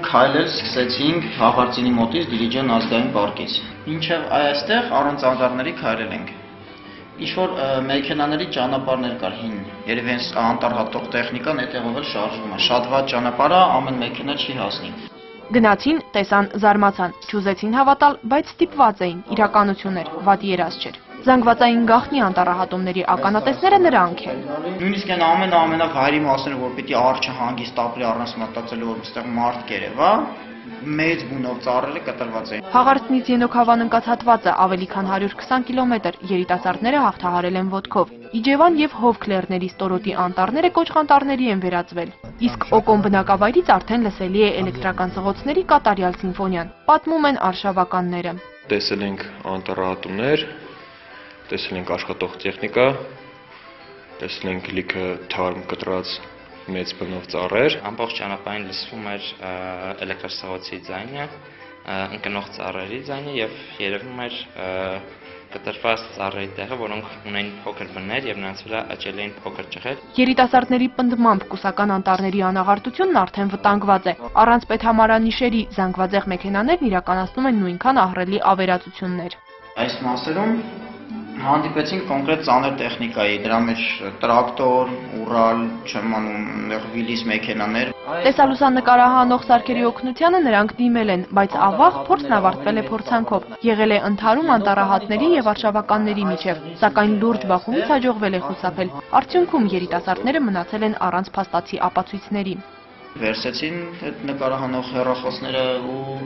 քայլել սկսեցինք Հաղարծինի մոտից Դիլիջան ազգային պարկից։ Մինչև այստեղ առանց անտառների քայլել ենք։ Ինչ-որ մեքենաների ճանապարհներ կար հին, երևի հենց անտառ տեխնիկան այդտեղով էլ շարժվում է։ Շատ վատ ճանապարհ է, ամեն մեքենա չի հասնի։ Գնացին, տեսան, զարմացան, չուզեցին հավատալ, բայց ստիպված էին, իրականություն էր, վատ երազ չէր։ Զանգվածային գաղտնի անտառահատումների ականատեսները նրանք են։ Նույնիսկ այն ամենավայրի մասերը, որ պիտի արջը հանգիստ ապրի առանց մտածելու, որ այստեղ մարդ կերևա, մեծ բունով ծառերը կտրված էին։ Հաղարծնից Ենոքավան ընկած հատվածը ավելի քան 120 կիլոմետր, երիտասարդները հաղթահարել են ոտքով։ Իջևան եւ Հովք լեռների ստորոտի անտառները կոճղանտառների են վերածվել։ Իսկ Օկոմ բնակավայրից արդեն լսելի է էլեկտրական ծղոցների կատարյալ սիմֆոնիան, պատմում են արշավականները։ Տեսել ենք անտառահատումներ, տեսել ենք աշխատող տեխնիկա, տեսել ենք լիքը թարմ կտրած մեծ բնով ծառեր։ Ամբողջ ճանապարհին լսվում էր էլեկտրաստղոցի ձայնը, ընկնող ծառերի ձայնը եւ երևում էր կտրված ծառերի տեղը, որոնք ունեն փոքր բներ եւ նրանց վրա աճել էին փոքր ճղեր։ Երիտասարդների պնդմամբ կուսական անտառների անաղարտությունն արդեն վտանգված է։ Առանց պետհամարանիշերի զանգվածեղ մեքենաներն իրականացնում են նույնքան ահռելի ավերածություններ։ Այս մասերում հանդիպեցինք կոնկրետ ծանր տեխնիկայի, դրա մեջ տրակտոր, Ուրալ, Վիլիս մեքենաներ։ Տեսալուսանկարահանող սարքերի օգնությանը նրանք դիմել են, բայց ավաղ փորձն ավարտվել է փորձանքով։ Եղել է ընդհարում անտառահատների եւ արշավականների միջև, սակայն լուրջ բախումից հաջողվել է խուսափել։ Արդյունքում երիտասարդները մնացել են առանց փաստացի ապացույցների։ Վերցեցին այդ նկարահանող հեռախոսները ու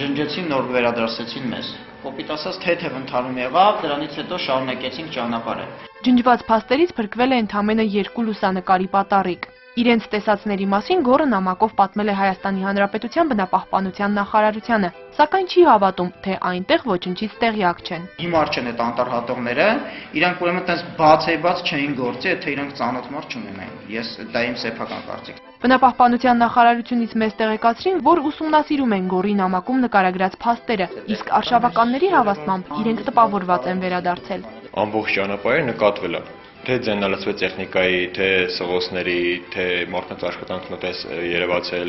ջնջեցին, նոր վերադարձեցին մեզ։ Կոպիտ ասած թեթև ընդհարում եղավ, դրանից հետո շարունակեցինք ճանապարհը։ Ջնջված փաստերից փրկվել է ընդամենը 2 լուսանկարի պատառիկ։ Իրենց տեսածների մասին Գոռը նամակով պատմել է Հայաստանի Հանրապետության բնապահպանության նախարարությանը, սակայն չի հավատում, թե այնտեղ ոչնչից տեղյակ չեն։ Հիմար չեն այդ անտառհատողները, իրանք ուրեմն այդպես բաց չէին գործի, եթե իրանք ծանոթ մարդ չունենային։ Ես դա իմ սեփական կարծիքն է։ Բնապահպանության նախարարությունից մեզ տեղեկացրին, որ ուսումնասիրում են Գոռի նամակում նկարագրած փաստերը, իսկ արշավականների հավաստմամբ իրենք տպավորված են վերադարձել։ Ամբողջ ճանապարհը նկատվել է։ Թե ձայնալսված տեխնիկայի, թե սղոցների, թե մարդկանց աշխատանքն այդպես երևացել,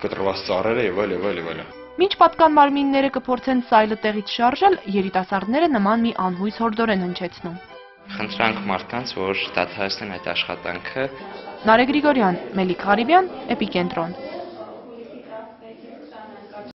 կտրված ծառերը եւ այլ։ Մինչ պատկան մարմինները կփորձեն սայլը տեղից շարժել, երիտասարդները նման մի անհույս հորդոր են հնչեցնում։ Խնդրանք մարդկանց, որ դադարեցնեն այդ աշխատանքը։ Նարեկ Գրիգորյան, Մելիք Ղարիբյան, Էպիկենտրոն։